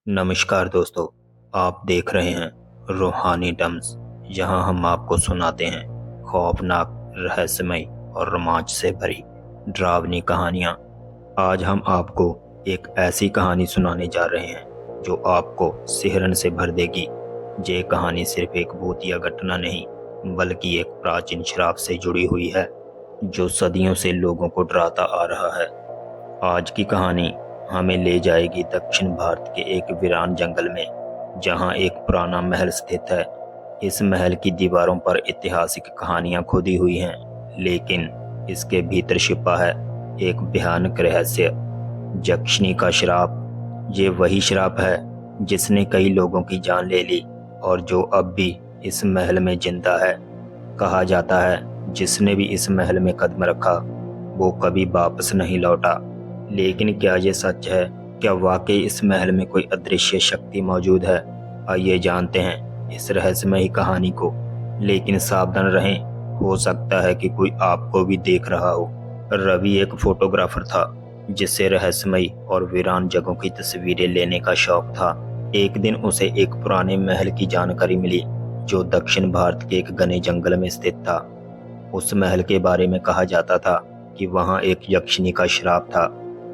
नमस्कार दोस्तों, आप देख रहे हैं रूहानी डम्स, जहां हम आपको सुनाते हैं खौफनाक, रहस्यमय और रोमांच से भरी डरावनी कहानियां। आज हम आपको एक ऐसी कहानी सुनाने जा रहे हैं जो आपको सिहरन से भर देगी। ये कहानी सिर्फ एक भूतिया घटना नहीं, बल्कि एक प्राचीन श्राप से जुड़ी हुई है जो सदियों से लोगों को डराता आ रहा है। आज की कहानी हमें ले जाएगी दक्षिण भारत के एक वीरान जंगल में, जहां एक पुराना महल स्थित है। इस महल की दीवारों पर ऐतिहासिक कहानियां खुदी हुई हैं, लेकिन इसके भीतर छिपा है एक भयानक रहस्य, यक्षिणी का श्राप। ये वही श्राप है जिसने कई लोगों की जान ले ली और जो अब भी इस महल में जिंदा है। कहा जाता है जिसने भी इस महल में कदम रखा वो कभी वापस नहीं लौटा। लेकिन क्या ये सच है? क्या वाकई इस महल में कोई अदृश्य शक्ति मौजूद है? आइए जानते हैं इस रहस्यमयी कहानी को। लेकिन सावधान रहें, हो सकता है कि कोई आपको भी देख रहा हो। रवि एक फोटोग्राफर था जिसे रहस्यमयी और वीरान जगहों की तस्वीरें लेने का शौक था। एक दिन उसे एक पुराने महल की जानकारी मिली जो दक्षिण भारत के एक घने जंगल में स्थित था। उस महल के बारे में कहा जाता था कि वहां एक यक्षिणी का श्राप था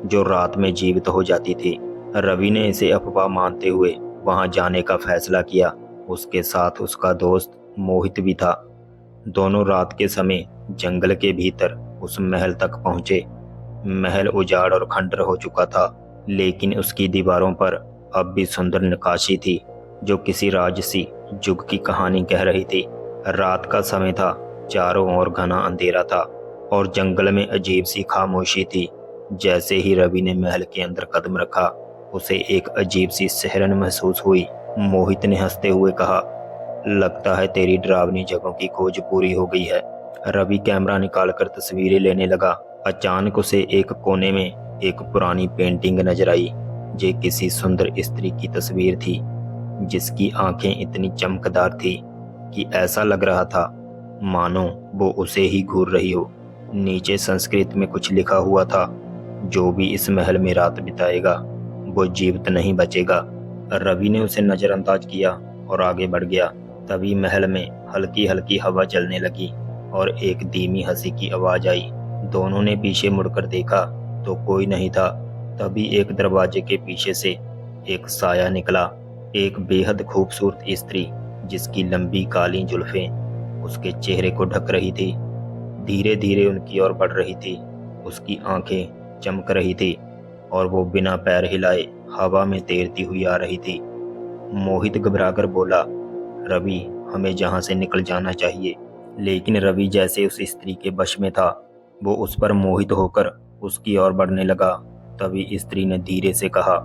जो रात में जीवित हो जाती थी। रवि ने इसे अफवाह मानते हुए वहां जाने का फैसला किया। उसके साथ उसका दोस्त मोहित भी था। दोनों रात के समय जंगल के भीतर उस महल तक पहुंचे। महल उजाड़ और खंडर हो चुका था, लेकिन उसकी दीवारों पर अब भी सुंदर नक्काशी थी जो किसी राजसी युग की कहानी कह रही थी। रात का समय था, चारों ओर घना अंधेरा था और जंगल में अजीब सी खामोशी थी। जैसे ही रवि ने महल के अंदर कदम रखा, उसे एक अजीब सी सिहरन महसूस हुई। मोहित ने हंसते हुए कहा, लगता है तेरी डरावनी जगहों की खोज पूरी हो गई है। रवि कैमरा निकालकर तस्वीरें लेने लगा। अचानक उसे एक कोने में एक पुरानी पेंटिंग नजर आई। ये किसी सुंदर स्त्री की तस्वीर थी जिसकी आंखें इतनी चमकदार थी कि ऐसा लग रहा था मानो वो उसे ही घूर रही हो। नीचे संस्कृत में कुछ लिखा हुआ था, जो भी इस महल में रात बिताएगा वो जीवित नहीं बचेगा। रवि ने उसे नजरअंदाज किया और आगे बढ़ गया। तभी महल में हल्की हल्की हवा चलने लगी और एक धीमी हंसी की आवाज आई। दोनों ने पीछे मुड़कर देखा तो कोई नहीं था। तभी एक दरवाजे के पीछे से एक साया निकला, एक बेहद खूबसूरत स्त्री जिसकी लंबी काली जुल्फें उसके चेहरे को ढक रही थी, धीरे धीरे उनकी ओर बढ़ रही थी। उसकी आंखें चमक रही थी और वो बिना पैर हिलाए हवा में तैरती हुई आ रही थी। मोहित घबराकर बोला, रवि, हमें जहां से निकल जाना चाहिए। लेकिन रवि जैसे उस स्त्री के वश में था, वो उस पर मोहित होकर उसकी ओर बढ़ने लगा। तभी स्त्री ने धीरे से कहा,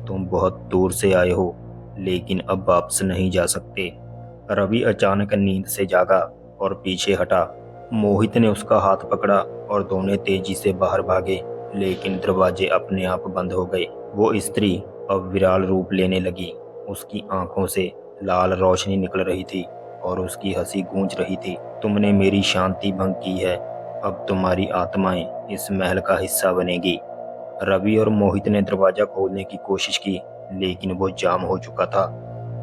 तुम बहुत दूर से आए हो, लेकिन अब वापस नहीं जा सकते। रवि अचानक नींद से जागा और पीछे हटा। मोहित ने उसका हाथ पकड़ा और दोनों तेजी से बाहर भागे, लेकिन दरवाजे अपने आप बंद हो गए। वो स्त्री अब विराल रूप लेने लगी। उसकी आंखों से लाल रोशनी निकल रही थी और उसकी हंसी गूंज रही थी। तुमने मेरी शांति भंग की है, अब तुम्हारी आत्माएं इस महल का हिस्सा बनेगी। रवि और मोहित ने दरवाजा खोलने की कोशिश की, लेकिन वो जाम हो चुका था।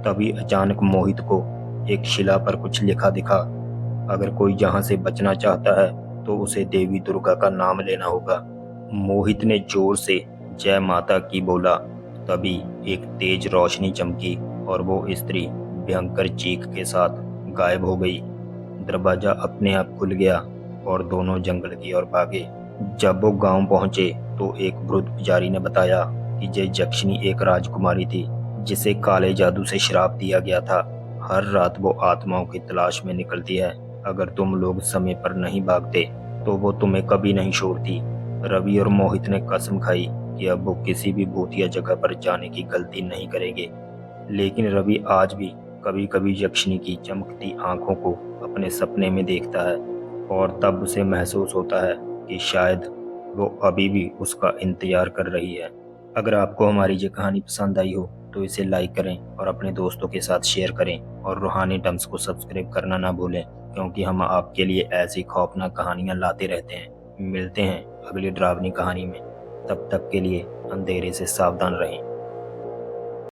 तभी अचानक मोहित को एक शिला पर कुछ लिखा दिखा। अगर कोई यहाँ से बचना चाहता है तो उसे देवी दुर्गा का नाम लेना होगा। मोहित ने जोर से जय माता की बोला। तभी एक तेज रोशनी चमकी और वो स्त्री भयंकर चीख के साथ गायब हो गई। दरवाजा अपने आप खुल गया और दोनों जंगल की ओर भागे। जब वो गांव पहुंचे तो एक वृद्ध पुजारी ने बताया कि ये यक्षिणी एक राजकुमारी थी जिसे काले जादू से श्राप दिया गया था। हर रात वो आत्माओं की तलाश में निकलती है। अगर तुम लोग समय पर नहीं भागते तो वो तुम्हें कभी नहीं छोड़ती। रवि और मोहित ने कसम खाई कि अब वो किसी भी भूतिया जगह पर जाने की गलती नहीं करेंगे। लेकिन रवि आज भी कभी कभी यक्षिणी की चमकती आंखों को अपने सपने में देखता है और तब उसे महसूस होता है कि शायद वो अभी भी उसका इंतजार कर रही है। अगर आपको हमारी ये कहानी पसंद आई हो तो इसे लाइक करें और अपने दोस्तों के साथ शेयर करें और रूहानी डम्स को सब्सक्राइब करना ना भूलें, क्योंकि हम आपके लिए ऐसी खौफनाक कहानियां लाते रहते हैं। मिलते हैं अगली डरावनी कहानी में। तब तक के लिए अंधेरे से सावधान रहें।